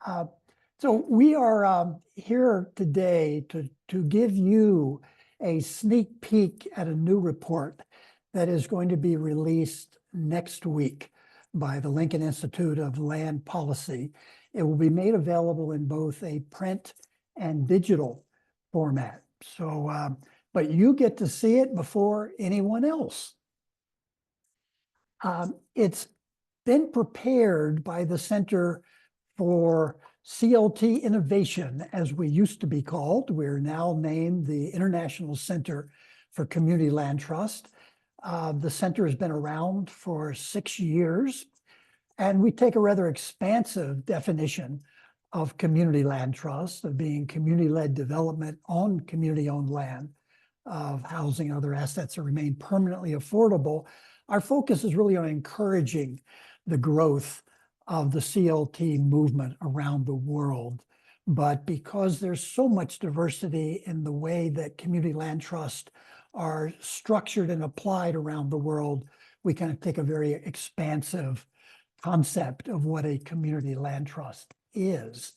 Uh, so we are here today to give you a sneak peek at a new report that is going to be released next week by the Lincoln Institute of Land Policy. It will be made available in both a print and digital format. So, but you get to see it before anyone else. It's been prepared by the Center for CLT Innovation, as we used to be called. We're now named the International Center for Community Land Trust. The center has been around for 6 years, and we take a rather expansive definition of community land trust, of being community-led development on community-owned land, of housing and other assets that remain permanently affordable. Our focus is really on encouraging the growth of the CLT movement around the world. But because there's so much diversity in the way that community land trusts are structured and applied around the world, we kind of take a very expansive concept of what a community land trust is.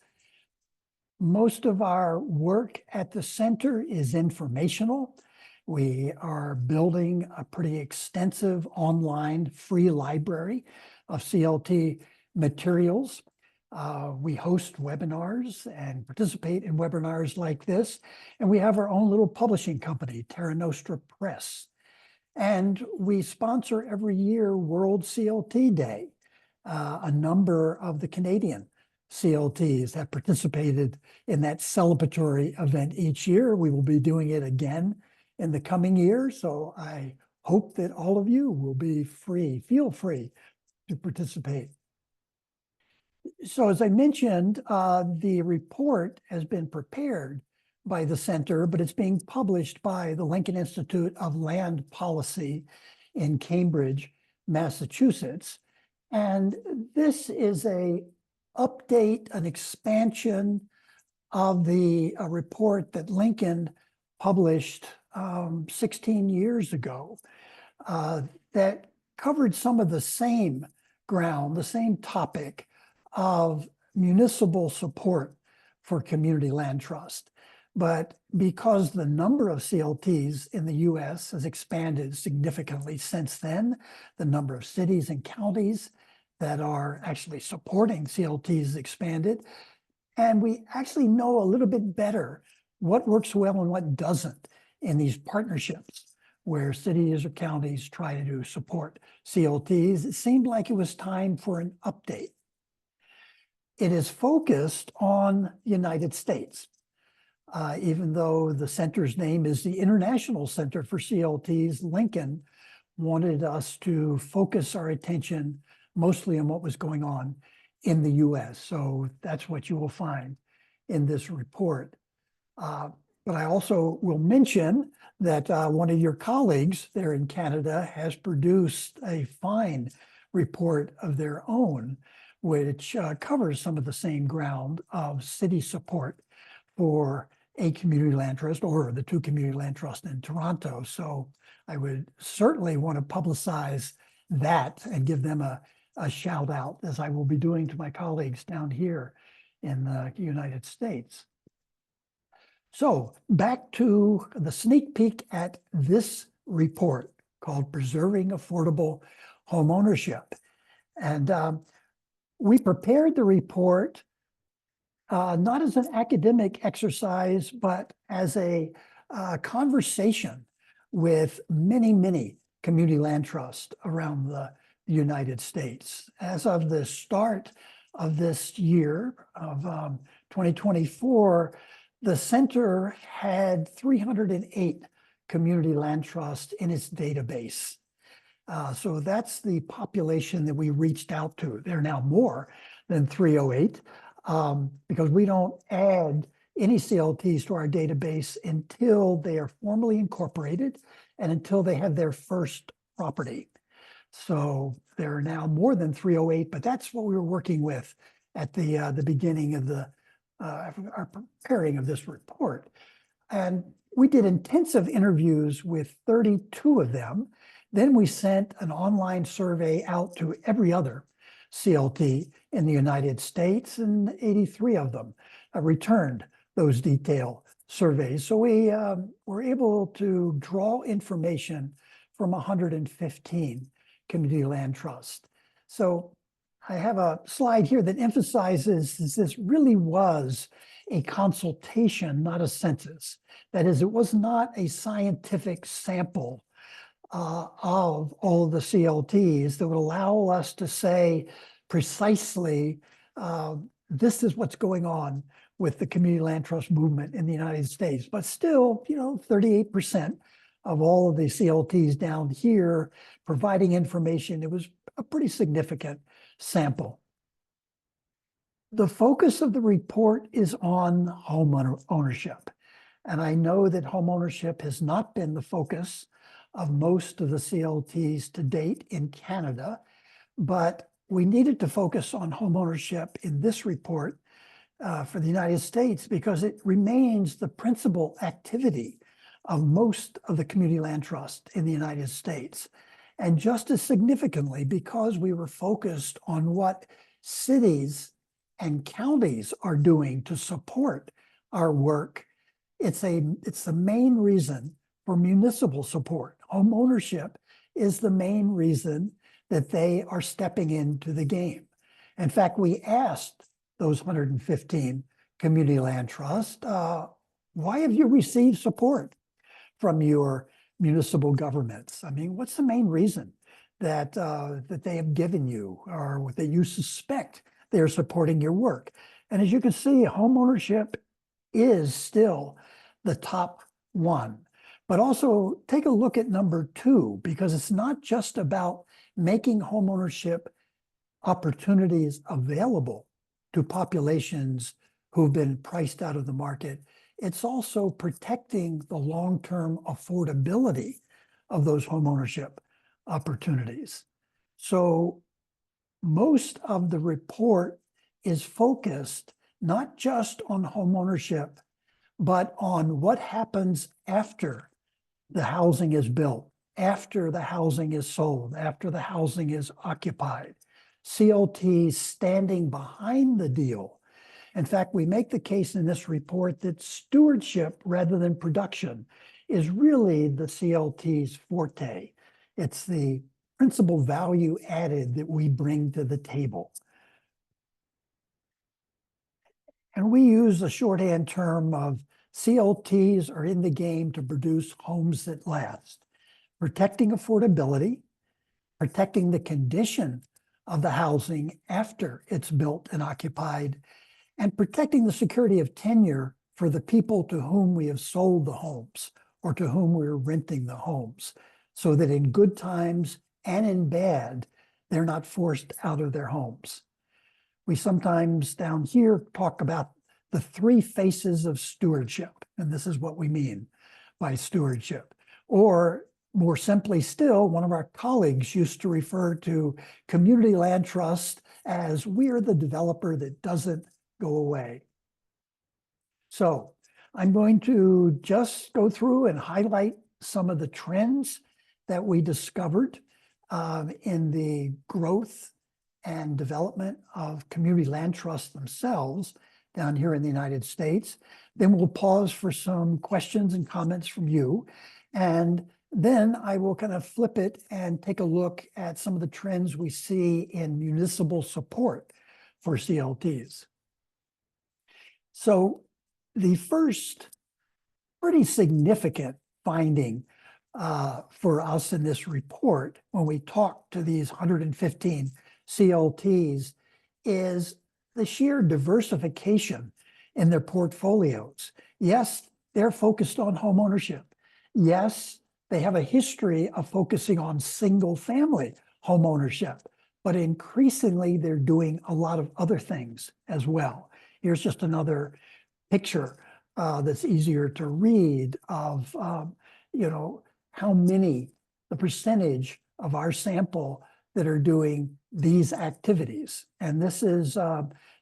Most of our work at the center is informational. We are building a pretty extensive online free library of CLT materials. We host webinars and participate in webinars like this. And we have our own little publishing company, Terra Nostra Press. And we sponsor every year World CLT Day. A number of the Canadian CLTs have participated in that celebratory event each year. We will be doing it again in the coming year. So I hope that all of you will be feel free to participate. So as I mentioned, the report has been prepared by the center, but it's being published by the Lincoln Institute of Land Policy in Cambridge, Massachusetts. And this is an update, an expansion of the report that Lincoln published 16 years ago that covered some of the same ground, the same topic of municipal support for community land trust. But because the number of CLTs in the US has expanded significantly since then, the number of cities and counties that are actually supporting CLTs expanded, and we actually know a little bit better what works well and what doesn't in these partnerships where cities or counties try to support CLTs. It seemed like it was time for an update. It is focused on the United States. Even though the center's name is the International Center for CLTs, Lincoln wanted us to focus our attention mostly on what was going on in the US. So that's what you will find in this report. But I also will mention that one of your colleagues there in Canada has produced a fine report of their own, which covers some of the same ground of city support for a community land trust or the two community land trusts in Toronto. So I would certainly want to publicize that and give them a shout out, as I will be doing to my colleagues down here in the United States. So back to the sneak peek at this report called Preserving Affordable Homeownership. And we prepared the report not as an academic exercise, but as a conversation with many community land trusts around the United States. As of the start of this year of 2024, the center had 308 community land trusts in its database. So that's the population that we reached out to. There are now more than 308 because we don't add any CLTs to our database until they are formally incorporated and until they have their first property. So there are now more than 308, but that's what we were working with at the beginning of our preparing of this report. And we did intensive interviews with 32 of them. Then we sent an online survey out to every other CLT in the United States, and 83 of them returned those detailed surveys. So we were able to draw information from 115 community land trusts. So I have a slide here that emphasizes this really was a consultation, not a census. That is, it was not a scientific sample of all of the CLTs that would allow us to say precisely this is what's going on with the community land trust movement in the United States. But still, 38% of all of the CLTs down here providing information. It was a pretty significant sample. The focus of the report is on home ownership. And I know that home ownership has not been the focus of most of the CLTs to date in Canada, but we needed to focus on home ownership in this report for the United States because it remains the principal activity of most of the community land trust in the United States. And just as significantly, because we were focused on what cities and counties are doing to support our work, it's the main reason for municipal support. Home ownership is the main reason that they are stepping into the game. In fact, we asked those 115 community land trusts, why have you received support from your municipal governments? I mean, what's the main reason that they have given you, or that you suspect they're supporting your work? And as you can see, home ownership is still the top one. But also take a look at number 2, because it's not just about making home ownership opportunities available to populations who've been priced out of the market. It's also protecting the long-term affordability of those home ownership opportunities. So most of the report is focused not just on home ownership, but on what happens after the housing is built, after the housing is sold, after the housing is occupied. CLTs standing behind the deal. In fact, we make the case in this report that stewardship rather than production is really the CLT's forte. It's the principal value added that we bring to the table. And we use the shorthand term of CLTs are in the game to produce homes that last, protecting affordability, protecting the condition of the housing after it's built and occupied, and protecting the security of tenure for the people to whom we have sold the homes or to whom we're renting the homes, so that in good times and in bad, they're not forced out of their homes. We sometimes down here talk about the 3 faces of stewardship, and this is what we mean by stewardship. Or more simply still, one of our colleagues used to refer to community land trust as we're the developer that doesn't go away. So I'm going to just go through and highlight some of the trends that we discovered in the growth and development of community land trusts themselves down here in the United States. Then we'll pause for some questions and comments from you. And then I will kind of flip it and take a look at some of the trends we see in municipal support for CLTs. So the first pretty significant finding for us in this report when we talk to these 115 CLTs is the sheer diversification in their portfolios. Yes, they're focused on home ownership. Yes, they have a history of focusing on single-family home ownership, but increasingly they're doing a lot of other things as well. Here's just another picture that's easier to read of, how many, the percentage of our sample that are doing these activities. And this is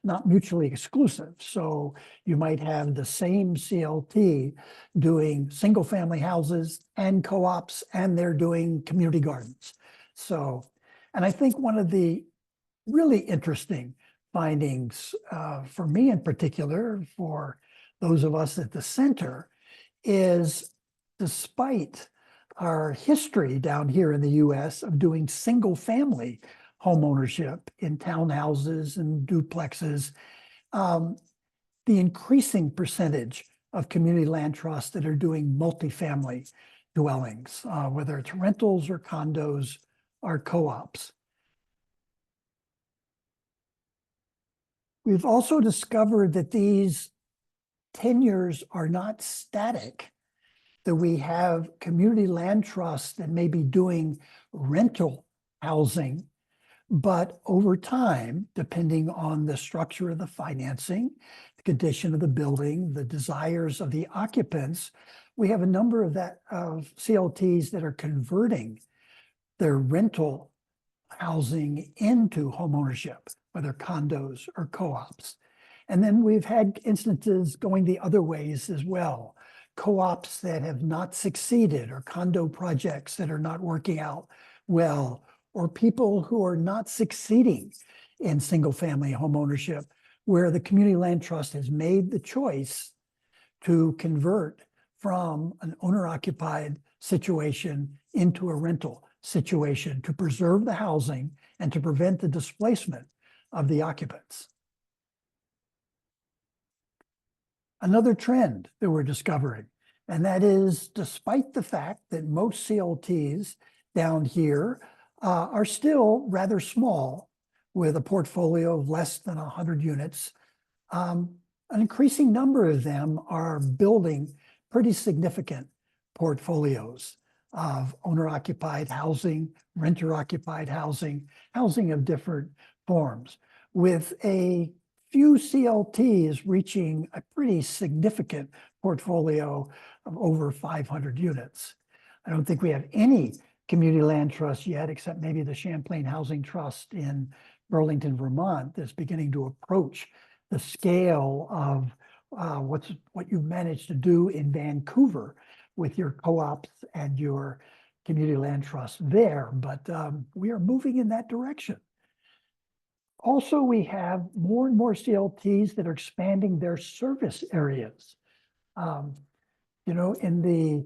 not mutually exclusive. So you might have the same CLT doing single family houses and co-ops, and they're doing community gardens. So, and I think one of the really interesting findings for me in particular, for those of us at the center, is despite our history down here in the US of doing single family homeownership in townhouses and duplexes, the increasing percentage of community land trusts that are doing multifamily dwellings, whether it's rentals or condos or co-ops. We've also discovered that these tenures are not static, that we have community land trusts that may be doing rental housing, but over time, depending on the structure of the financing, the condition of the building, the desires of the occupants, we have a number of CLTs that are converting their rental housing into homeownership, whether condos or co-ops. And then we've had instances going the other ways as well. Co-ops that have not succeeded, or condo projects that are not working out well, or people who are not succeeding in single-family homeownership, where the community land trust has made the choice to convert from an owner-occupied situation into a rental situation to preserve the housing and to prevent the displacement of the occupants. Another trend that we're discovering, and that is despite the fact that most CLTs down here are still rather small, with a portfolio of less than 100 units, an increasing number of them are building pretty significant portfolios of owner-occupied housing, renter-occupied housing, housing of different forms, with a few CLTs reaching a pretty significant portfolio of over 500 units. I don't think we have any community land trusts yet, except maybe the Champlain Housing Trust in Burlington, Vermont, that's beginning to approach the scale of what you've managed to do in Vancouver with your co-ops and your community land trusts there. But we are moving in that direction. Also, we have more and more CLTs that are expanding their service areas. You know, in the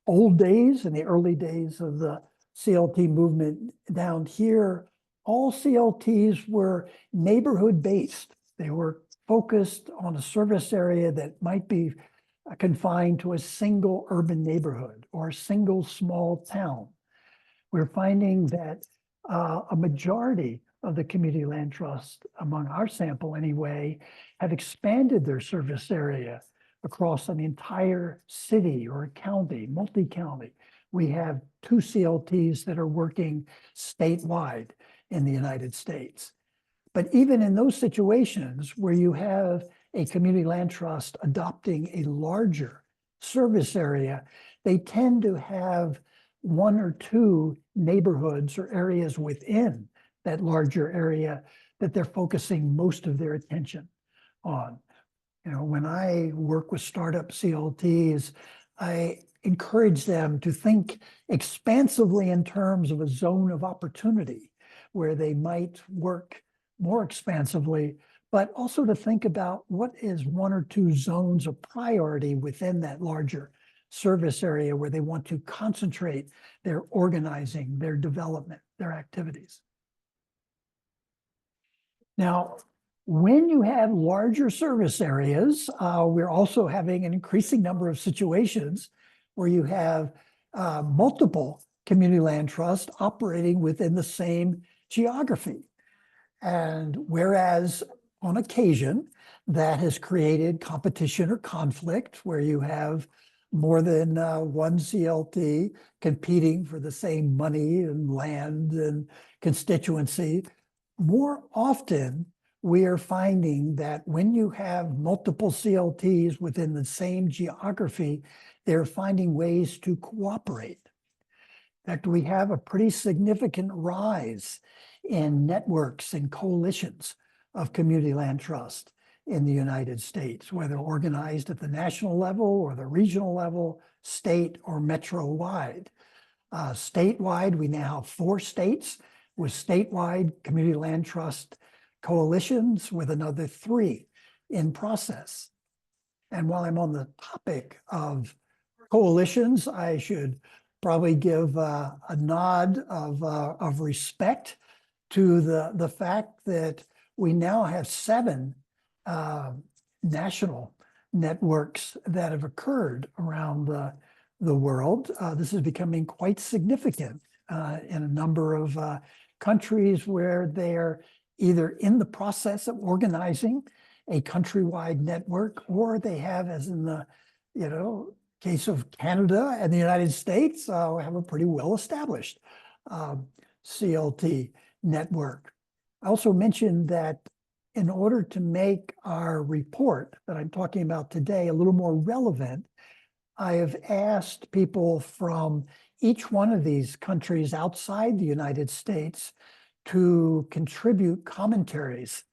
old days, in the early days of the CLT movement down here, all CLTs were neighborhood-based. They were focused on a service area that might be confined to a single urban neighborhood or a single small town. We're finding that a majority of the community land trust, among our sample anyway, have expanded their service area across an entire city or a county, multi-county. We have 2 CLTs that are working statewide in the United States. But even in those situations where you have a community land trust adopting a larger service area, they tend to have 1 or 2 neighborhoods or areas within that larger area that they're focusing most of their attention on. You know, when I work with startup CLTs, I encourage them to think expansively in terms of a zone of opportunity where they might work more expansively, but also to think about what is 1 or 2 zones of priority within that larger service area where they want to concentrate their organizing, their development, their activities. Now, when you have larger service areas, we're also having an increasing number of situations where you have multiple community land trusts operating within the same geography. And whereas on occasion that has created competition or conflict where you have more than one CLT competing for the same money and land and constituency, more often we are finding that when you have multiple CLTs within the same geography, they're finding ways to cooperate. In fact, we have a pretty significant rise in networks and coalitions of community land trust in the United States, whether organized at the national level or the regional level, state or metro-wide. Statewide, we now have 4 states with statewide community land trust coalitions, with another 3 in process. And while I'm on the topic of coalitions, I should probably give a nod of respect to the fact that we now have 7 national networks that have occurred around the world. This is becoming quite significant in a number of countries where they're either in the process of organizing a countrywide network, or they have, as in the case of Canada and the United States, have a pretty well-established CLT network. I also mentioned that in order to make our report that I'm talking about today a little more relevant, I have asked people from each one of these countries outside the United States to contribute commentaries,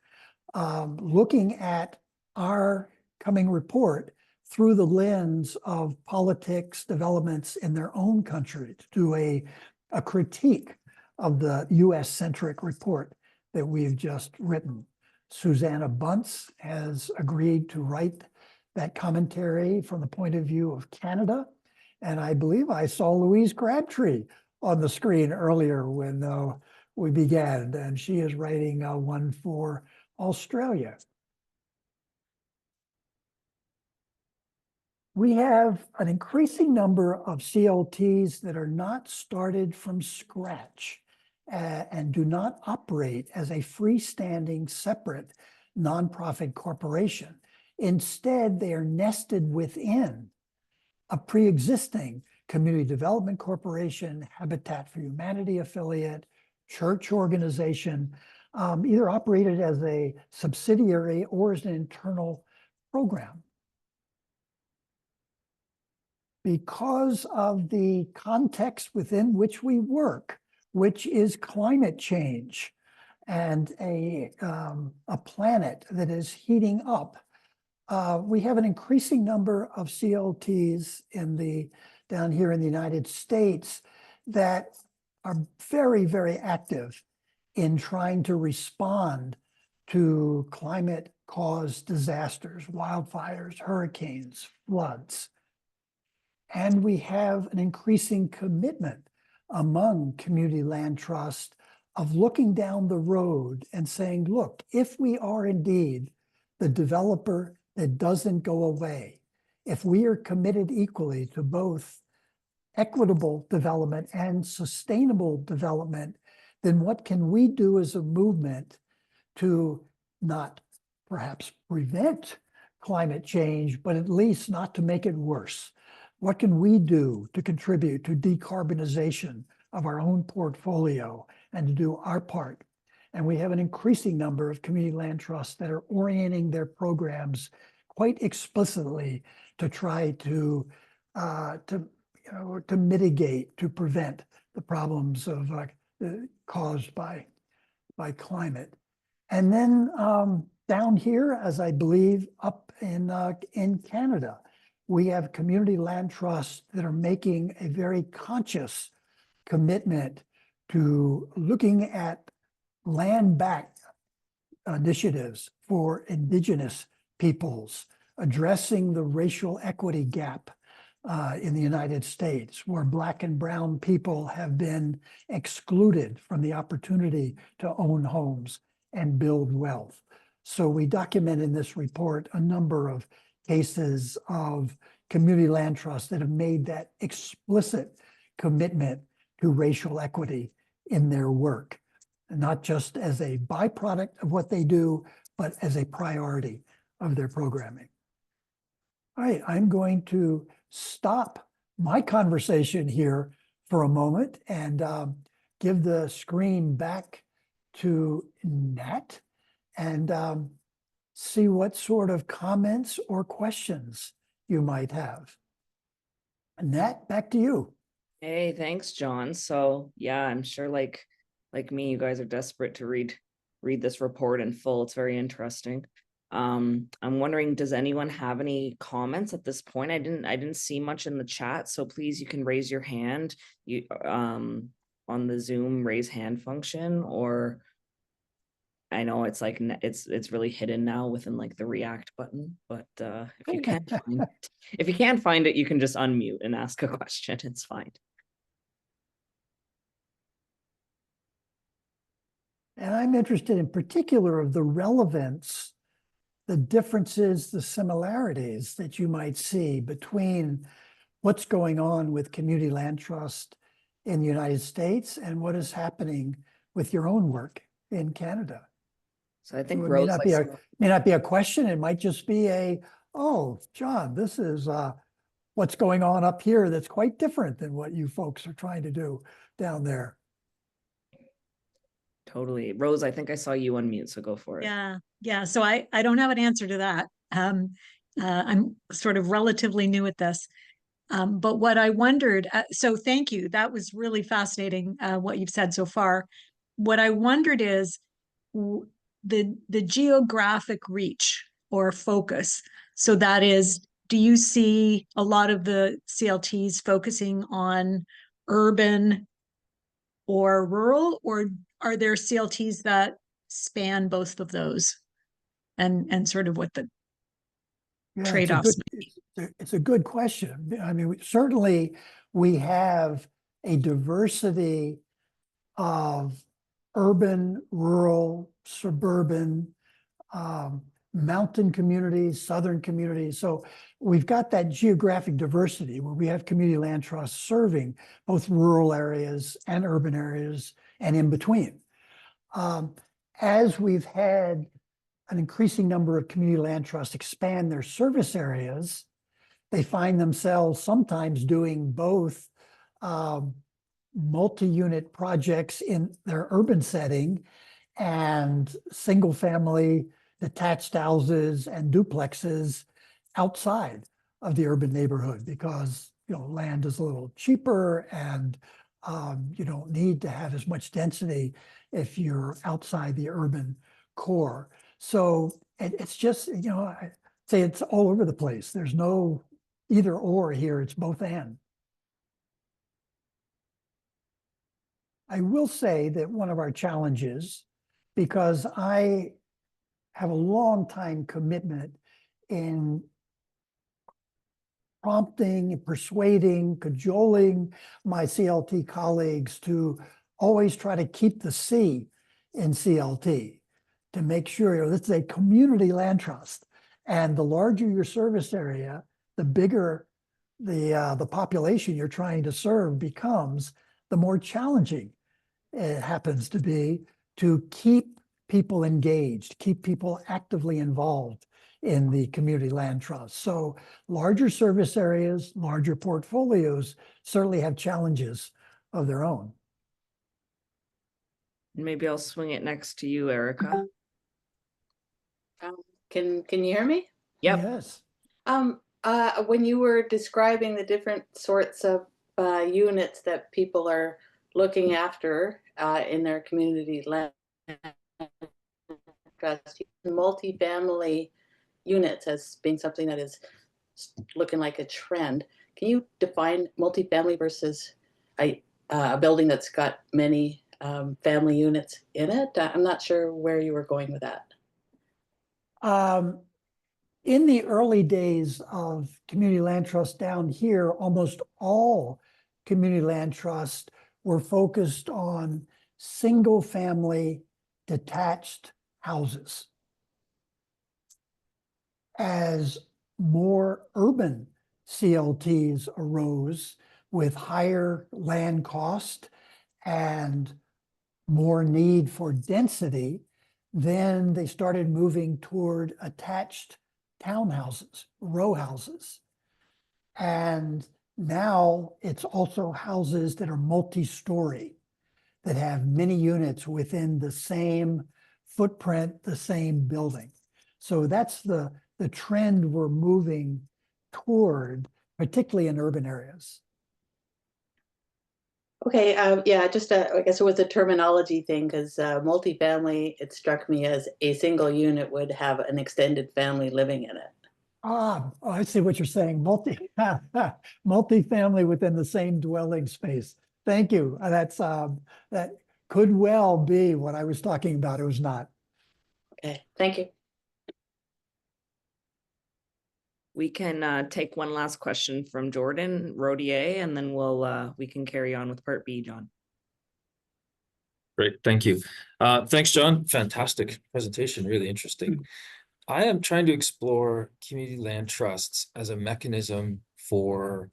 looking at our coming report through the lens of politics developments in their own country, to do a critique of the US-centric report that we've just written. Susanna Bunce has agreed to write that commentary from the point of view of Canada. And I believe I saw Louise Crabtree on the screen earlier when we began, and she is writing one for Australia. We have an increasing number of CLTs that are not started from scratch and do not operate as a freestanding, separate nonprofit corporation. Instead, they are nested within a pre-existing community development corporation, Habitat for Humanity affiliate, church organization, either operated as a subsidiary or as an internal program. Because of the context within which we work, which is climate change and a planet that is heating up, we have an increasing number of CLTs down here in the United States that are very, very active in trying to respond to climate-caused disasters, wildfires, hurricanes, floods. And we have an increasing commitment among community land trusts of looking down the road and saying, look, if we are indeed the developer that doesn't go away, if we are committed equally to both equitable development and sustainable development, then what can we do as a movement to not perhaps prevent climate change, but at least not to make it worse? What can we do to contribute to decarbonization of our own portfolio and to do our part? And we have an increasing number of community land trusts that are orienting their programs quite explicitly to try to mitigate, to prevent the problems of caused by climate. And then down here, as I believe up in Canada, we have community land trusts that are making a very conscious commitment to looking at land-back initiatives for Indigenous peoples, addressing the racial equity gap in the United States, where Black and Brown people have been excluded from the opportunity to own homes and build wealth. So we document in this report a number of cases of community land trusts that have made that explicit commitment to racial equity in their work, not just as a byproduct of what they do, but as a priority of their programming. All right, I'm going to stop my conversation here for a moment and give the screen back to Nat and see what sort of comments or questions you might have. Nat, back to you. Hey, thanks, John. So yeah, I'm sure like me, you guys are desperate to read this report in full. It's very interesting. I'm wondering, does anyone have any comments at this point? I didn't see much in the chat, so please, you can raise your hand. on the Zoom raise hand function, or I know it's like it's really hidden now within like the react button, but if you can't find it, if you can't find it, you can just unmute and ask a question. It's fine. And I'm interested in particular of the relevance, the differences, the similarities that you might see between what's going on with community land trust in the United States and what is happening with your own work in Canada. So I think So it Rose may not be a question. It might just be a, oh, John, this is what's going on up here that's quite different than what you folks are trying to do down there. totally. Rose, I think I saw you unmute, so go for it. Yeah. So I don't have an answer to that. I'm sort of relatively new at this. But what I wondered, so thank you. That was really fascinating, what you've said so far. What I wondered is the geographic reach or focus. So that is, do you see a lot of the CLTs focusing on urban or rural, or are there CLTs that span both of those, and sort of what the trade-offs? It's a good question. I mean, certainly we have a diversity of urban, rural, suburban, mountain communities, southern communities. So we've got that geographic diversity where we have community land trusts serving both rural areas and urban areas and in between. As we've had an increasing number of community land trusts expand their service areas, they find themselves sometimes doing both multi-unit projects in their urban setting and single-family detached houses and duplexes outside of the urban neighborhood because land is a little cheaper and you don't need to have as much density if you're outside the urban core. So it's just, I say it's all over the place. There's no either or here, it's both and. I will say that one of our challenges, because I have a long time commitment in prompting, persuading, cajoling my CLT colleagues to always try to keep the C in CLT, to make sure this is a community land trust. And the larger your service area, the bigger the population you're trying to serve becomes, the more challenging it happens to be to keep people engaged, keep people actively involved in the community land trust. So larger service areas, larger portfolios certainly have challenges of their own. Maybe I'll swing it next to you, Erica. Can you hear me? Yep. Yes. When you were describing the different sorts of units that people are looking after in their community land trust, multifamily units as being something that is looking like a trend. Can you define multifamily versus a building that's got many family units in it? I'm not sure where you were going with that. In the early days of community land trust down here, almost all community land trusts were focused on single-family detached houses. As more urban CLTs arose with higher land cost and more need for density, then they started moving toward attached townhouses, row houses. And now it's also houses that are multi-story, that have many units within the same footprint, the same building. So that's the trend we're moving toward, particularly in urban areas. Okay, yeah, just I guess it was a terminology thing because multifamily, it struck me as a single unit would have an extended family living in it. I see what you're saying. Multifamily within the same dwelling space. Thank you. That could well be what I was talking about. It was not. Okay, thank you. We can take one last question from Jordan Rodier, and then we can carry on with part B, John. Great, thank you. Thanks, John. Fantastic presentation, really interesting. I am trying to explore community land trusts as a mechanism for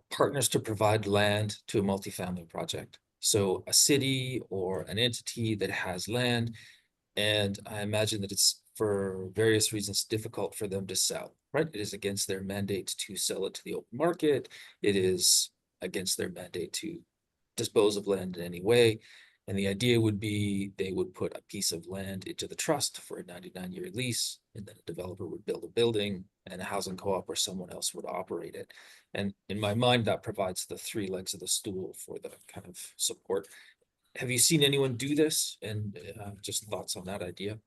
partners to provide land to a multifamily project. So a city or an entity that has land, and I imagine that it's for various reasons difficult for them to sell, right? It is against their mandate to sell it to the open market. It is against their mandate to dispose of land in any way. And the idea would be they would put a piece of land into the trust for a 99-year lease, and then a developer would build a building and a housing co-op or someone else would operate it. And in my mind, that provides the three legs of the stool for the kind of support. Have you seen anyone do this? And just thoughts on that idea?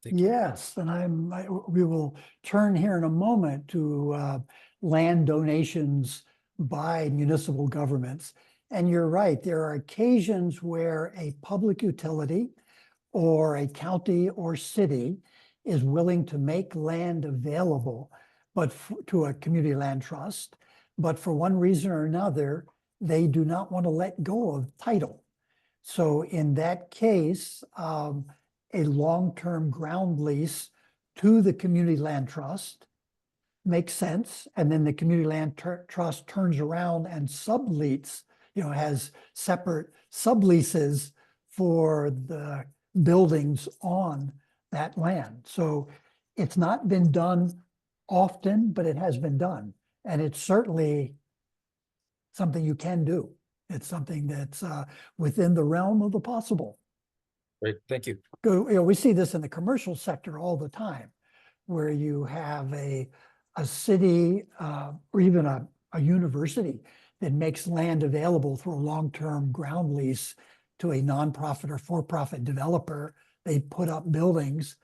Thank you. Yes, and we will turn here in a moment to land donations by municipal governments. And you're right, there are occasions where a public utility or a county or city is willing to make land available, but to a community land trust, but for one reason or another, they do not want to let go of title. So in that case, a long-term ground lease to the community land trust makes sense. And then the community land trust turns around and subleases, has separate subleases for the buildings on that land. So it's not been done often, but it has been done. And it's certainly something you can do. It's something that's within the realm of the possible. Great, thank you. We see this in the commercial sector all the time, where you have a city or even a university that makes land available through a long-term ground lease to a nonprofit or for-profit developer. They put up buildings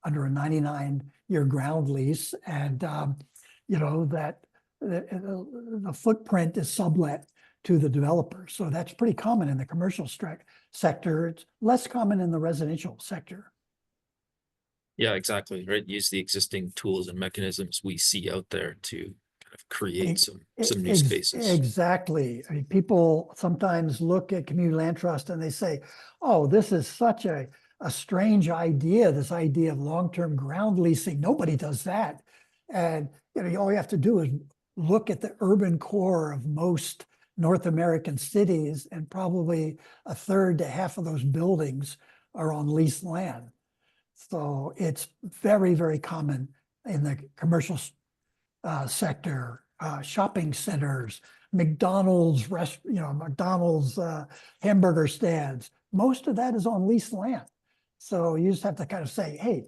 under a 99-year ground lease, and that the footprint is sublet to the developer. So that's pretty common in the commercial sector. It's less common in the residential sector. Yeah, exactly. Right. Use the existing tools and mechanisms we see out there to kind of create some new spaces. Exactly. I mean, people sometimes look at community land trust and they say, oh, this is such a strange idea, this idea of long-term ground leasing. Nobody does that. And all you have to do is look at the urban core of most North American cities, and probably a third to half of those buildings are on leased land. So it's very, very common in the commercial sector, shopping centers, McDonald's, McDonald's hamburger stands. Most of that is on leased land. So you just have to kind of say, hey,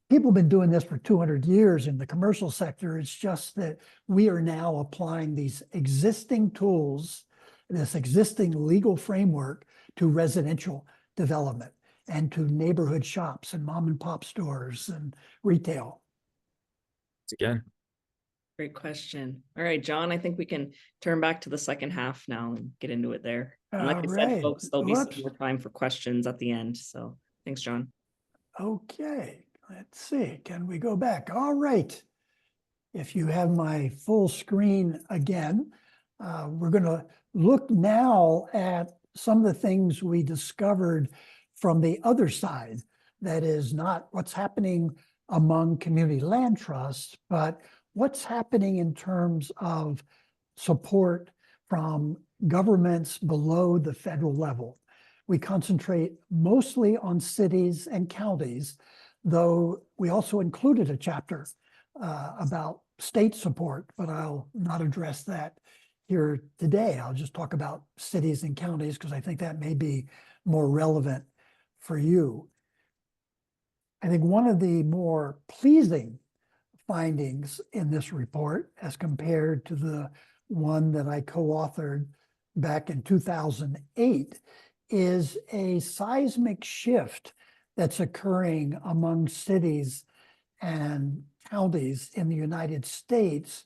people have been doing this for 200 years in the commercial sector. It's just that we are now applying these existing tools, this existing legal framework to residential development and to neighborhood shops and mom and pop stores and retail. Again. Great question. All right, John, I think we can turn back to the second half now and get into it there. And like I said, folks, there'll be some more time for questions at the end. So thanks, John. Okay. Let's see, can we go back? All right. If you have my full screen again, we're going to look now at some of the things we discovered from the other side. That is not what's happening among community land trusts, but what's happening in terms of support from governments below the federal level. We concentrate mostly on cities and counties, though we also included a chapter about state support, but I'll not address that here today. I'll just talk about cities and counties because I think that may be more relevant for you. I think one of the more pleasing findings in this report, as compared to the one that I co-authored back in 2008, is a seismic shift that's occurring among cities and counties in the United States,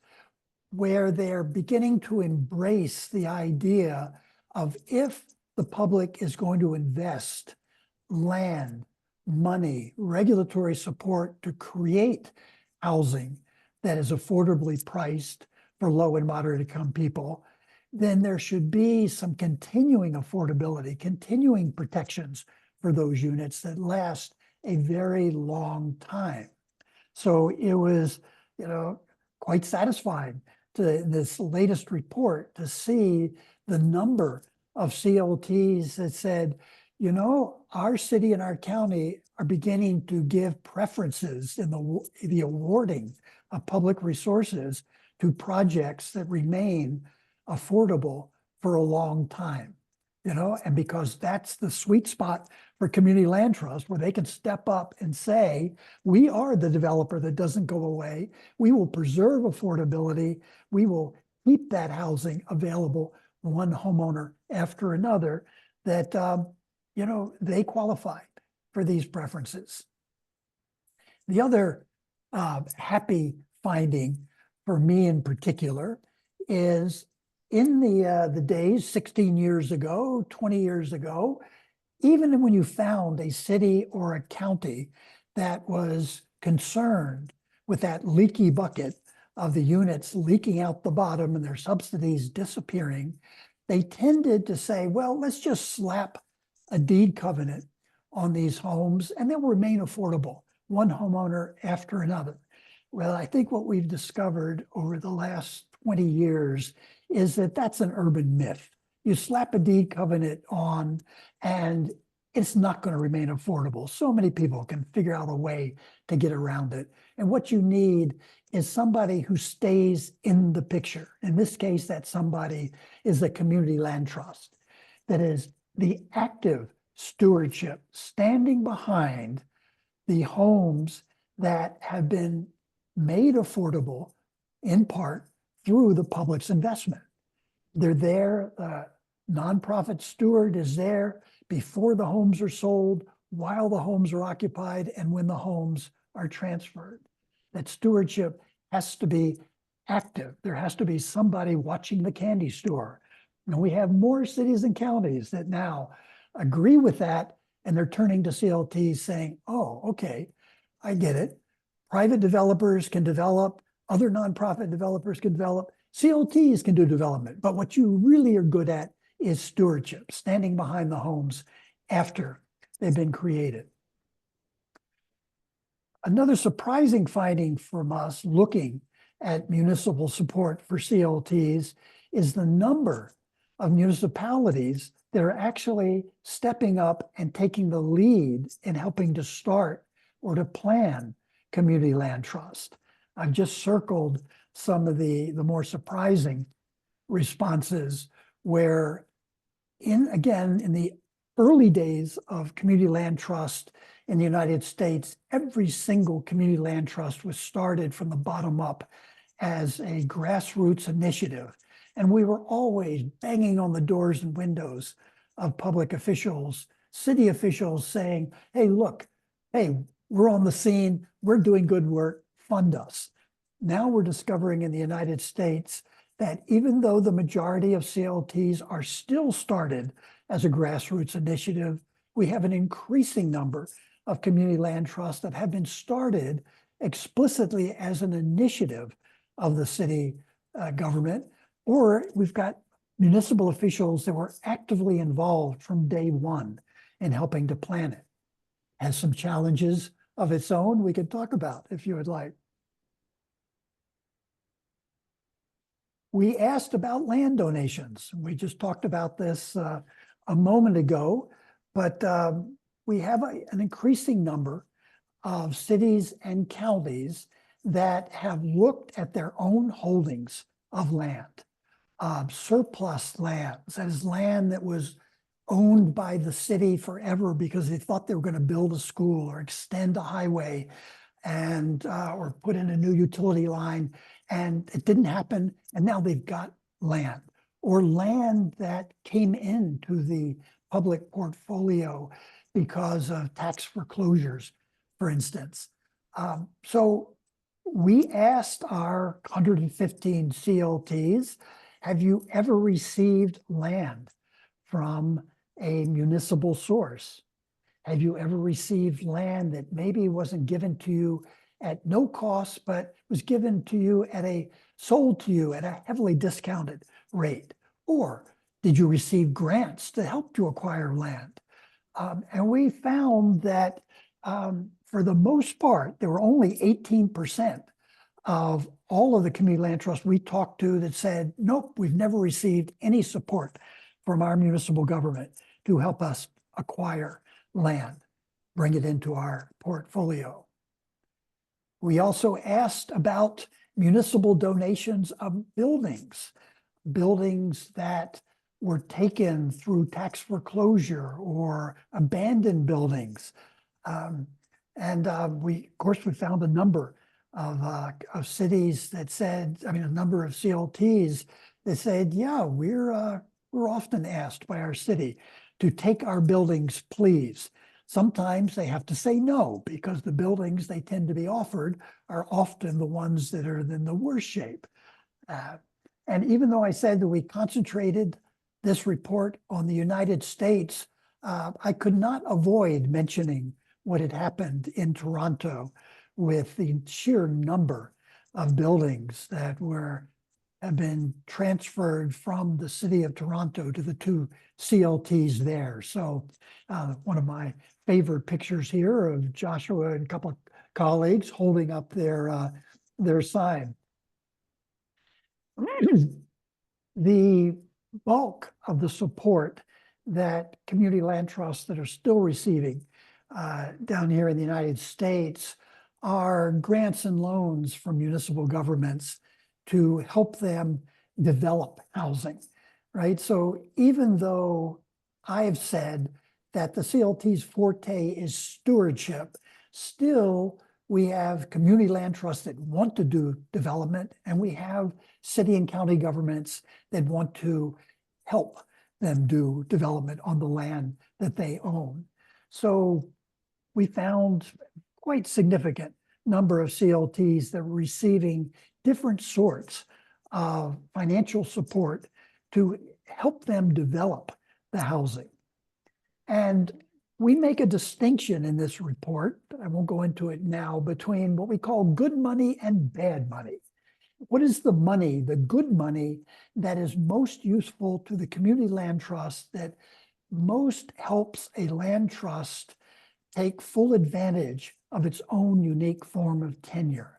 where they're beginning to embrace the idea of if the public is going to invest land, money, regulatory support to create housing that is affordably priced for low and moderate income people, then there should be some continuing affordability, continuing protections for those units that last a very long time. So it was, quite satisfying to this latest report to see the number of CLTs that said, our city and our county are beginning to give preferences in the awarding of public resources to projects that remain affordable for a long time, and because that's the sweet spot for community land trust, where they can step up and say, we are the developer that doesn't go away. We will preserve affordability. We will keep that housing available, one homeowner after another, that, they qualify for these preferences. The other happy finding for me in particular is in the days 16 years ago, 20 years ago, even when you found a city or a county that was concerned with that leaky bucket of the units leaking out the bottom and their subsidies disappearing, they tended to say, well, let's just slap a deed covenant on these homes and they'll remain affordable, one homeowner after another. Well, I think what we've discovered over the last 20 years is that that's an urban myth. You slap a deed covenant on and it's not going to remain affordable. So many people can figure out a way to get around it. And what you need is somebody who stays in the picture. In this case, that somebody is a community land trust. That is the active stewardship standing behind the homes that have been made affordable in part through the public's investment. They're there, the nonprofit steward is there before the homes are sold, while the homes are occupied, and when the homes are transferred. That stewardship has to be active. There has to be somebody watching the candy store. And we have more cities and counties that now agree with that, and they're turning to CLTs saying, oh, okay, I get it. Private developers can develop, other nonprofit developers can develop, CLTs can do development, but what you really are good at is stewardship, standing behind the homes after they've been created. Another surprising finding from us looking at municipal support for CLTs is the number of municipalities that are actually stepping up and taking the lead in helping to start or to plan community land trust. I've just circled some of the more surprising responses where in the early days of community land trust in the United States, every single community land trust was started from the bottom up as a grassroots initiative. And we were always banging on the doors and windows of public officials, city officials saying, hey, look, hey, we're on the scene, we're doing good work, fund us. Now we're discovering in the United States that even though the majority of CLTs are still started as a grassroots initiative, we have an increasing number of community land trusts that have been started explicitly as an initiative of the city government, or we've got municipal officials that were actively involved from day one in helping to plan it. Has some challenges of its own we could talk about if you would like. We asked about land donations. We just talked about this a moment ago, but we have an increasing number of cities and counties that have looked at their own holdings of land, surplus lands, that is land that was owned by the city forever because they thought they were going to build a school or extend a highway and or put in a new utility line, and it didn't happen, and now they've got land, or land that came into the public portfolio because of tax foreclosures, for instance. So we asked our 115 CLTs, have you ever received land from a municipal source? Have you ever received land that maybe wasn't given to you at no cost, but was given to you sold to you at a heavily discounted rate? Or did you receive grants to help you acquire land? And we found that for the most part, there were only 18% of all of the community land trusts we talked to that said, nope, we've never received any support from our municipal government to help us acquire land, bring it into our portfolio. We also asked about municipal donations of buildings that were taken through tax foreclosure or abandoned buildings. We found a number of cities that said, a number of CLTs that said, yeah, we're often asked by our city to take our buildings, please. Sometimes they have to say no, because the buildings they tend to be offered are often the ones that are in the worst shape. And even though I said that we concentrated this report on the United States, I could not avoid mentioning what had happened in Toronto with the sheer number of buildings that have been transferred from the city of Toronto to the two CLTs there. So one of my favorite pictures here of Joshua and a couple of colleagues holding up their sign. The bulk of the support that community land trusts that are still receiving down here in the United States are grants and loans from municipal governments to help them develop housing, right? So even though I have said that the CLT's forte is stewardship, still we have community land trusts that want to do development, and we have city and county governments that want to help them do development on the land that they own. So we found quite significant number of CLTs that were receiving different sorts of financial support to help them develop the housing. And we make a distinction in this report, I won't go into it now, between what we call good money and bad money. What is the money, the good money, that is most useful to the community land trust, that most helps a land trust take full advantage of its own unique form of tenure?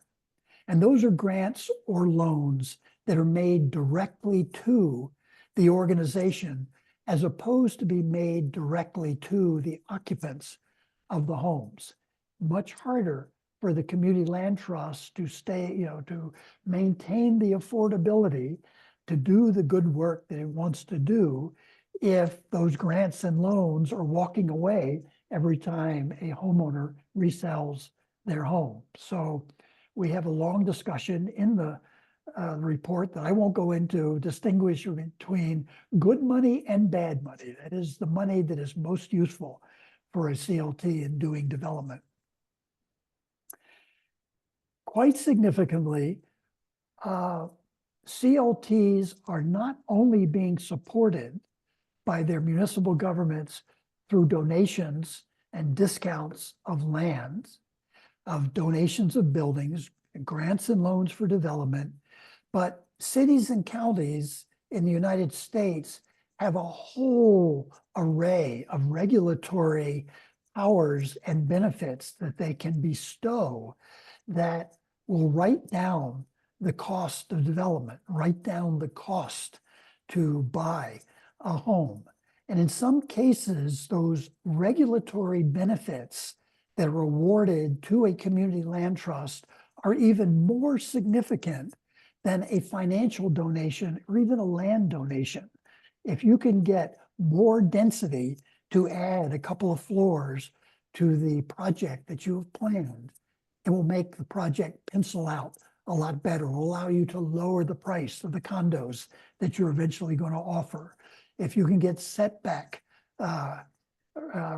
And those are grants or loans that are made directly to the organization, as opposed to be made directly to the occupants of the homes. Much harder for the community land trust to to maintain the affordability, to do the good work that it wants to do, if those grants and loans are walking away every time a homeowner resells their home. So we have a long discussion in the report that I won't go into, distinguish between good money and bad money. That is the money that is most useful for a CLT in doing development. Quite significantly, CLTs are not only being supported by their municipal governments through donations and discounts of lands, of donations of buildings, grants and loans for development, but cities and counties in the United States have a whole array of regulatory powers and benefits that they can bestow that will write down the cost of development, write down the cost to buy a home. And in some cases, those regulatory benefits that are awarded to a community land trust are even more significant than a financial donation or even a land donation. If you can get more density to add a couple of floors to the project that you have planned, it will make the project pencil out a lot better. It will allow you to lower the price of the condos that you're eventually going to offer. If you can get setback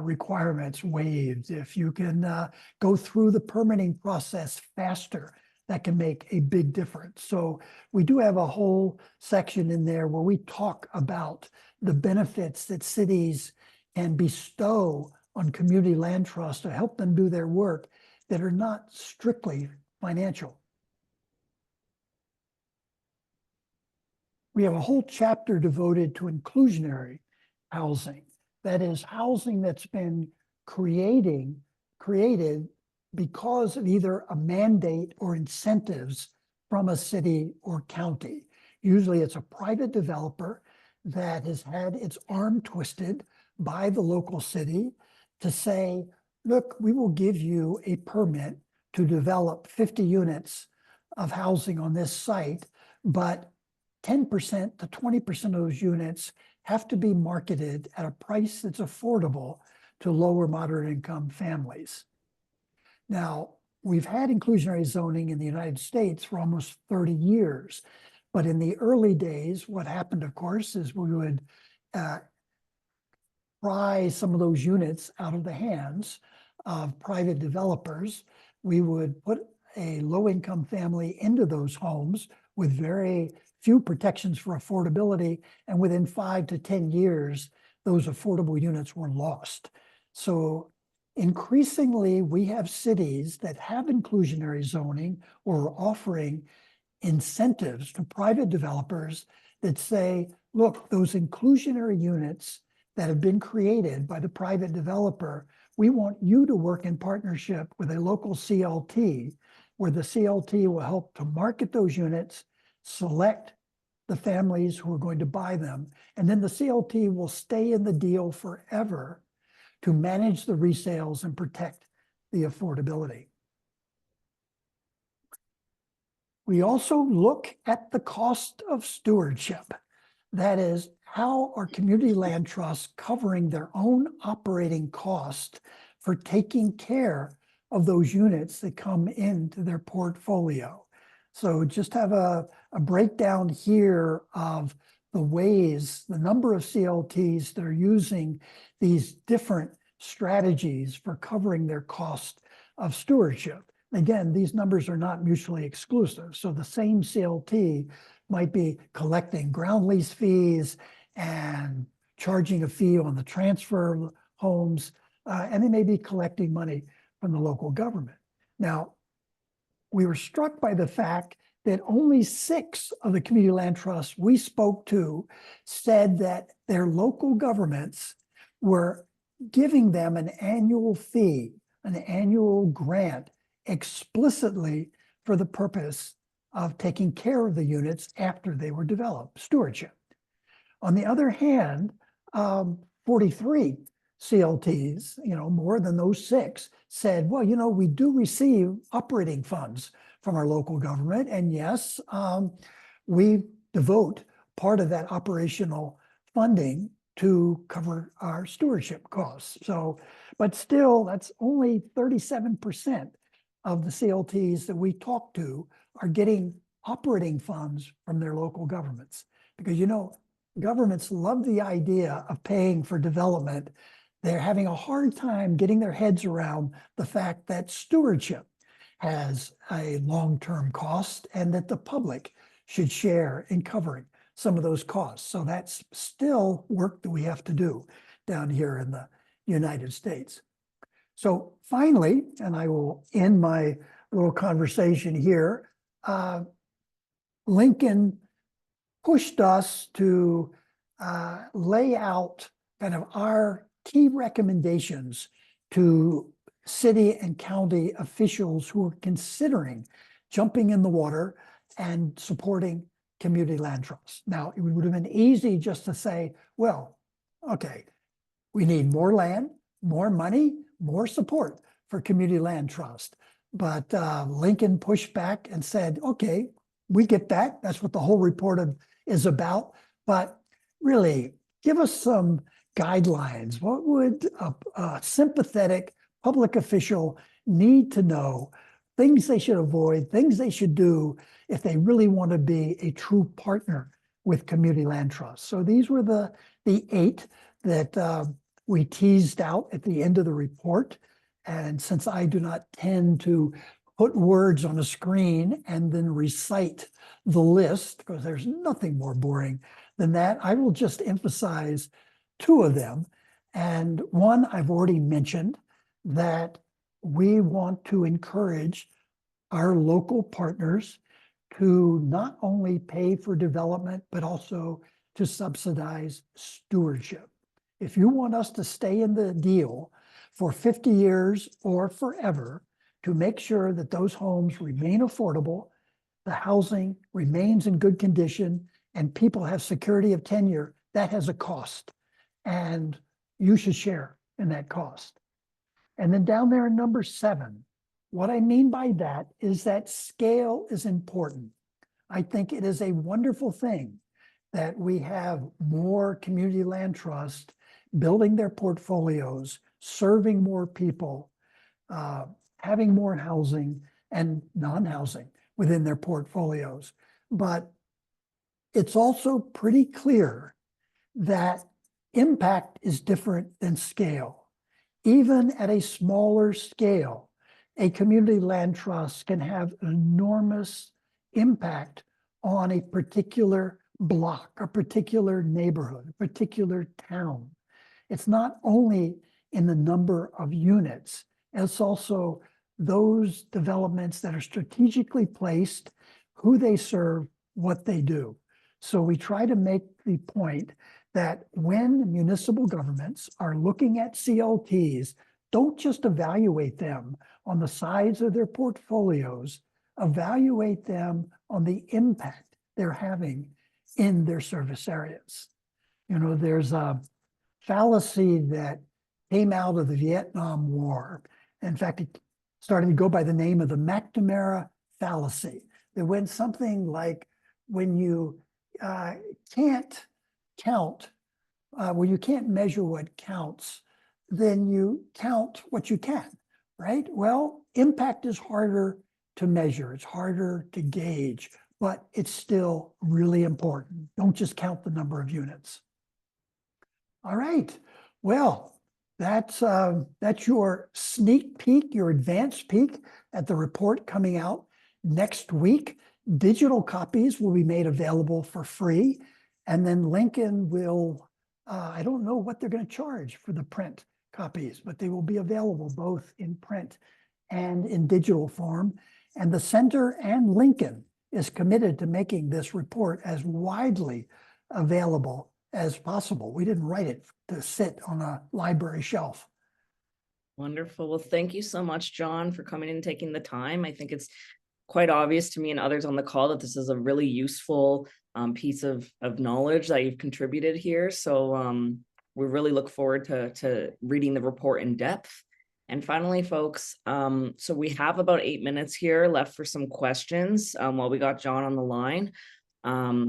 requirements waived, if you can go through the permitting process faster, that can make a big difference. So we do have a whole section in there where we talk about the benefits that cities can bestow on community land trusts to help them do their work that are not strictly financial. We have a whole chapter devoted to inclusionary housing. That is housing that's been created because of either a mandate or incentives from a city or county. Usually it's a private developer that has had its arm twisted by the local city to say, look, we will give you a permit to develop 50 units of housing on this site, but 10% to 20% of those units have to be marketed at a price that's affordable to lower moderate income families. Now, we've had inclusionary zoning in the United States for almost 30 years, but in the early days, what happened, of course, is we would pry some of those units out of the hands of private developers. We would put a low-income family into those homes with very few protections for affordability, and within 5 to 10 years, those affordable units were lost. So increasingly, we have cities that have inclusionary zoning or are offering incentives to private developers that say, look, those inclusionary units that have been created by the private developer, we want you to work in partnership with a local CLT, where the CLT will help to market those units, select the families who are going to buy them, and then the CLT will stay in the deal forever to manage the resales and protect the affordability. We also look at the cost of stewardship. That is, how are community land trusts covering their own operating cost for taking care of those units that come into their portfolio? So just have a breakdown here of the ways, the number of CLTs that are using these different strategies for covering their cost of stewardship. Again, these numbers are not mutually exclusive. So the same CLT might be collecting ground lease fees and charging a fee on the transfer of homes, and they may be collecting money from the local government. Now, we were struck by the fact that only 6 of the community land trusts we spoke to said that their local governments were giving them an annual fee, an annual grant, explicitly for the purpose of taking care of the units after they were developed, stewardship. On the other hand, 43 CLTs, more than those 6, said, well, we do receive operating funds from our local government. And yes, we devote part of that operational funding to cover our stewardship costs. So, but still, that's only 37% of the CLTs that we talk to are getting operating funds from their local governments. Because, governments love the idea of paying for development. They're having a hard time getting their heads around the fact that stewardship has a long-term cost and that the public should share in covering some of those costs. So that's still work that we have to do down here in the United States. So finally, and I will end my little conversation here, Lincoln pushed us to lay out kind of our key recommendations to city and county officials who are considering jumping in the water and supporting community land trusts. Now, it would have been easy just to say, well, okay, we need more land, more money, more support for community land trust. But Lincoln pushed back and said, okay, we get that. That's what the whole report is about. But really, give us some guidelines. What would a sympathetic public official need to know? Things they should avoid, things they should do if they really want to be a true partner with community land trusts. So these were the 8 that we teased out at the end of the report. And since I do not tend to put words on a screen and then recite the list, because there's nothing more boring than that. I will just emphasize two of them. And one I've already mentioned, that we want to encourage our local partners to not only pay for development, but also to subsidize stewardship. If you want us to stay in the deal for 50 years or forever, to make sure that those homes remain affordable, the housing remains in good condition, and people have security of tenure, that has a cost. And you should share in that cost. And then down there in number 7, what I mean by that is that scale is important. I think it is a wonderful thing that we have more community land trust building their portfolios, serving more people, having more housing and non-housing within their portfolios. But it's also pretty clear that impact is different than scale. Even at a smaller scale, a community land trust can have enormous impact on a particular block, a particular neighborhood, a particular town. It's not only in the number of units, it's also those developments that are strategically placed, who they serve, what they do. So we try to make the point that when municipal governments are looking at CLTs, don't just evaluate them on the size of their portfolios, evaluate them on the impact they're having in their service areas. You know, there's a fallacy that came out of the Vietnam War. In fact, it started to go by the name of the McNamara fallacy. That went something like, when you can't count, when you can't measure what counts, then you count what you can, right? Well, impact is harder to measure. It's harder to gauge, but it's still really important. Don't just count the number of units. All right. Well, that's your sneak peek, your advanced peek at the report coming out next week. Digital copies will be made available for free. And then Lincoln will, I don't know what they're going to charge for the print copies, but they will be available both in print and in digital form. And the center and Lincoln is committed to making this report as widely available as possible. We didn't write it to sit on a library shelf. Wonderful. Well, thank you so much, John, for coming in and taking the time. I think it's quite obvious to me and others on the call that this is a really useful piece of knowledge that you've contributed here. So we really look forward to reading the report in depth. And finally, folks, so we have about 8 minutes here left for some questions while we got John on the line.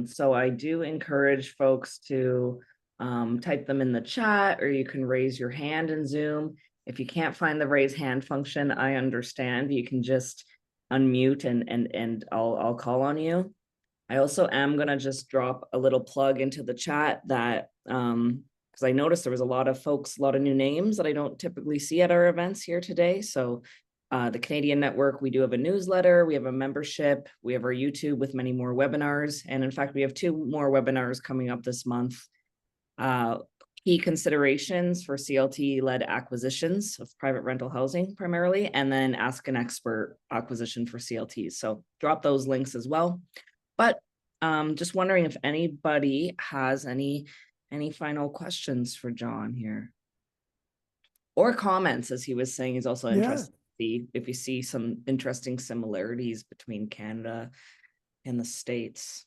So I do encourage folks to type them in the chat, or you can raise your hand in Zoom. If you can't find the raise hand function, I understand. You can just unmute and I'll call on you. I also am gonna just drop a little plug into the chat that because I noticed there was a lot of folks, a lot of new names that I don't typically see at our events here today. So the Canadian Network, we do have a newsletter, we have a membership, we have our YouTube with many more webinars. And in fact, we have 2 more webinars coming up this month. Key considerations for CLT-led acquisitions of private rental housing primarily, and then Ask an Expert acquisition for CLTs. So drop those links as well. But just wondering if anybody has any final questions for John here, or comments, as he was saying. He's also interested to see if you see some interesting similarities between Canada and the States.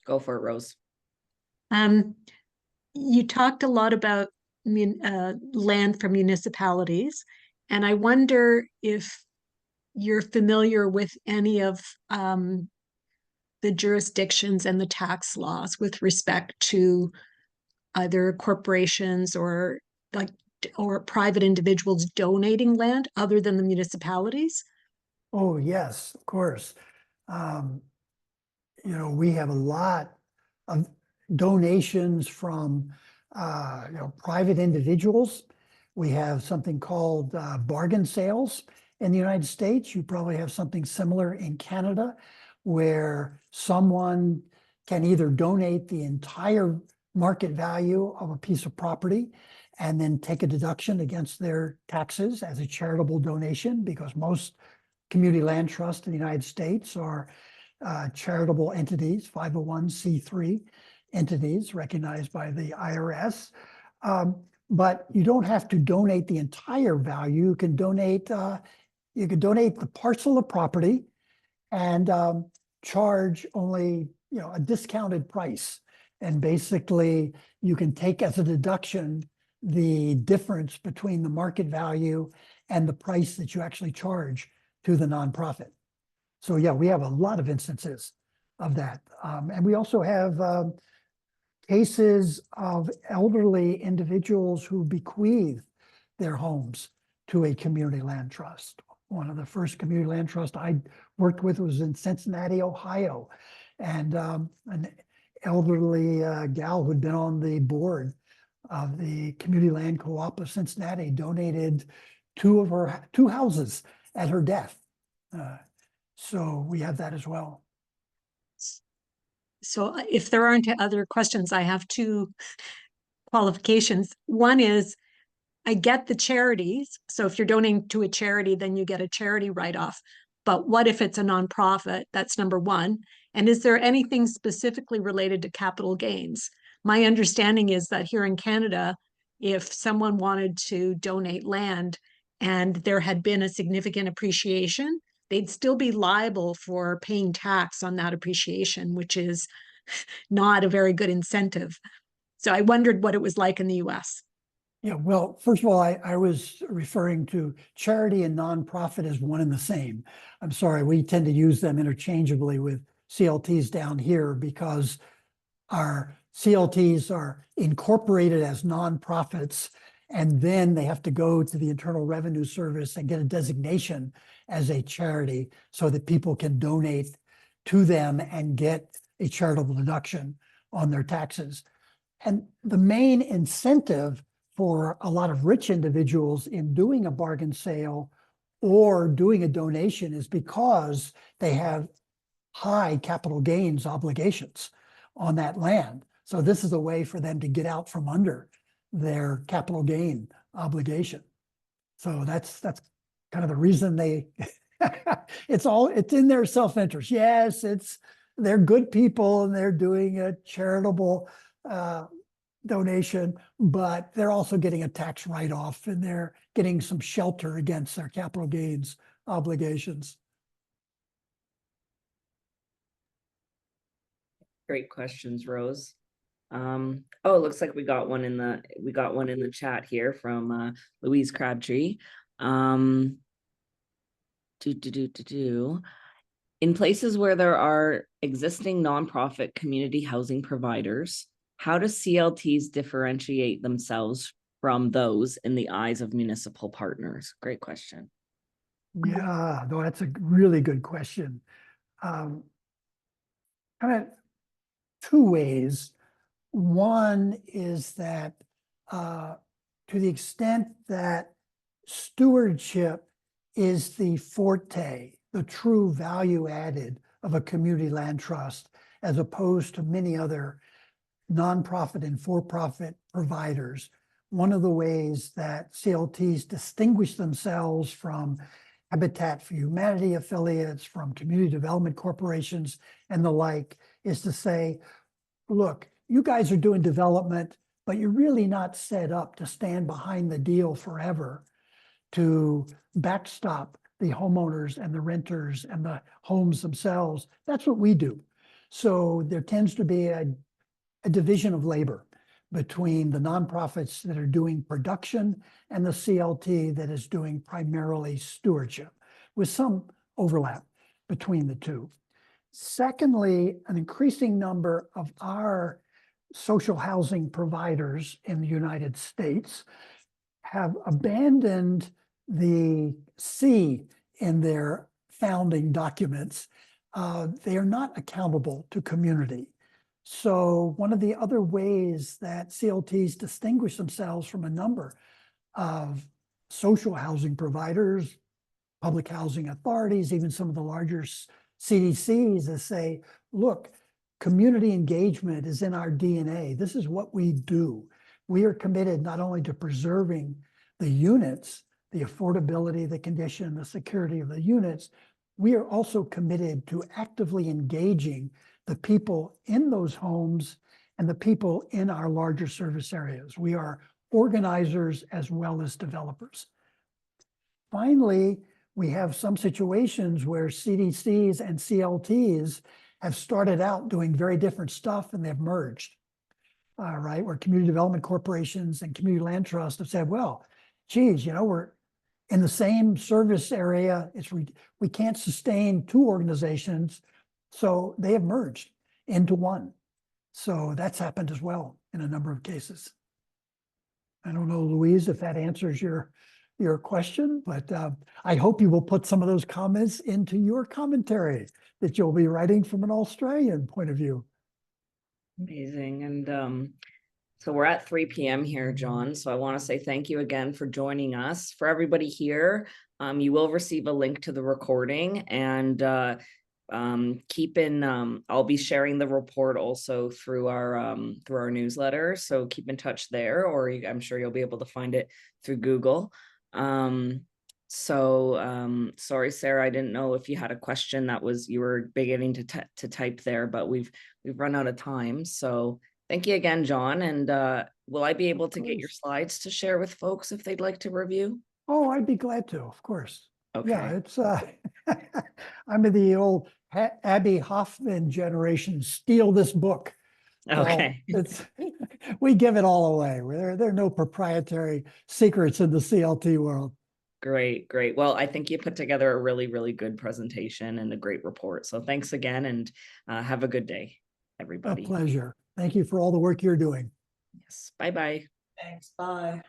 Go for it, Rose. You talked a lot about land from municipalities, and I wonder if you're familiar with any of the jurisdictions and the tax laws with respect to either corporations or private individuals donating land other than the municipalities. Oh, yes, of course. You know, we have a lot of donations from, private individuals. We have something called bargain sales in the United States. You probably have something similar in Canada, where someone can either donate the entire market value of a piece of property and then take a deduction against their taxes as a charitable donation, because most community land trusts in the United States are charitable entities, 501c3 entities recognized by the IRS. But you don't have to donate the entire value. You can donate the parcel of property and charge only, a discounted price. And basically, you can take as a deduction the difference between the market value and the price that you actually charge to the nonprofit. So yeah, we have a lot of instances of that. And we also have cases of elderly individuals who bequeath their homes to a community land trust. One of the first community land trusts I worked with was in Cincinnati, Ohio. And an elderly gal who'd been on the board of the Community Land Co-op of Cincinnati donated two houses at her death. So we have that as well. So if there aren't other questions, I have two qualifications. One is, I get the charities. So if you're donating to a charity, then you get a charity write-off. But what if it's a nonprofit? That's number one. And is there anything specifically related to capital gains? My understanding is that here in Canada, if someone wanted to donate land and there had been a significant appreciation, they'd still be liable for paying tax on that appreciation, which is not a very good incentive. So I wondered what it was like in the US. Yeah, well, first of all, I was referring to charity and nonprofit as one and the same. I'm sorry, we tend to use them interchangeably with CLTs down here because our CLTs are incorporated as nonprofits, and then they have to go to the Internal Revenue Service and get a designation as a charity so that people can donate to them and get a charitable deduction on their taxes. And the main incentive for a lot of rich individuals in doing a bargain sale or doing a donation is because they have high capital gains obligations on that land. So this is a way for them to get out from under their capital gain obligation. So that's kind of the reason they it's in their self-interest. Yes, they're good people and they're doing a charitable donation, but they're also getting a tax write-off and they're getting some shelter against their capital gains obligations. Great questions, Rose. Oh, it looks like we got one in the chat here from Louise Crabtree. In places where there are existing nonprofit community housing providers, how do CLTs differentiate themselves from those in the eyes of municipal partners? Great question. Yeah, no, that's a really good question. Kind of two ways. One is that to the extent that stewardship is the forte, the true value added of a community land trust, as opposed to many other nonprofit and for-profit providers. One of the ways that CLTs distinguish themselves from Habitat for Humanity affiliates, from community development corporations and the like, is to say, look, you guys are doing development, but you're really not set up to stand behind the deal forever to backstop the homeowners and the renters and the homes themselves. That's what we do. So there tends to be a division of labor between the nonprofits that are doing production and the CLT that is doing primarily stewardship, with some overlap between the two. Secondly, an increasing number of our social housing providers in the United States have abandoned the C in their founding documents. They are not accountable to community. So one of the other ways that CLTs distinguish themselves from a number of social housing providers, public housing authorities, even some of the larger CDCs that say, look, community engagement is in our DNA. This is what we do. We are committed not only to preserving the units, the affordability, the condition, the security of the units, we are also committed to actively engaging the people in those homes and the people in our larger service areas. We are organizers as well as developers. Finally, we have some situations where CDCs and CLTs have started out doing very different stuff and they've merged, right? Where community development corporations and community land trusts have said, well, geez, you know, we're in the same service area. We can't sustain two organizations. So they have merged into one. So that's happened as well in a number of cases. I don't know, Louise, if that answers your question, but I hope you will put some of those comments into your commentary that you'll be writing from an Australian point of view. Amazing. And so we're at 3 p.m. here, John. So I want to say thank you again for joining us. For everybody here, you will receive a link to the recording, and I'll be sharing the report also through our newsletter. So keep in touch there, or I'm sure you'll be able to find it through Google. Sorry, Sarah, I didn't know if you had a question that you were beginning to type there, but we've run out of time. So thank you again, John. And will I be able to get your slides to share with folks if they'd like to review? Oh, I'd be glad to, of course. Okay. Yeah, it's I'm in the old Abby Hoffman generation. Steal this book. Okay. We give it all away. There are no proprietary secrets in the CLT world. Great. Well, I think you put together a really, really good presentation and a great report. So thanks again, and have a good day, everybody. A pleasure. Thank you for all the work you're doing. Yes. Bye-bye. Thanks. Bye.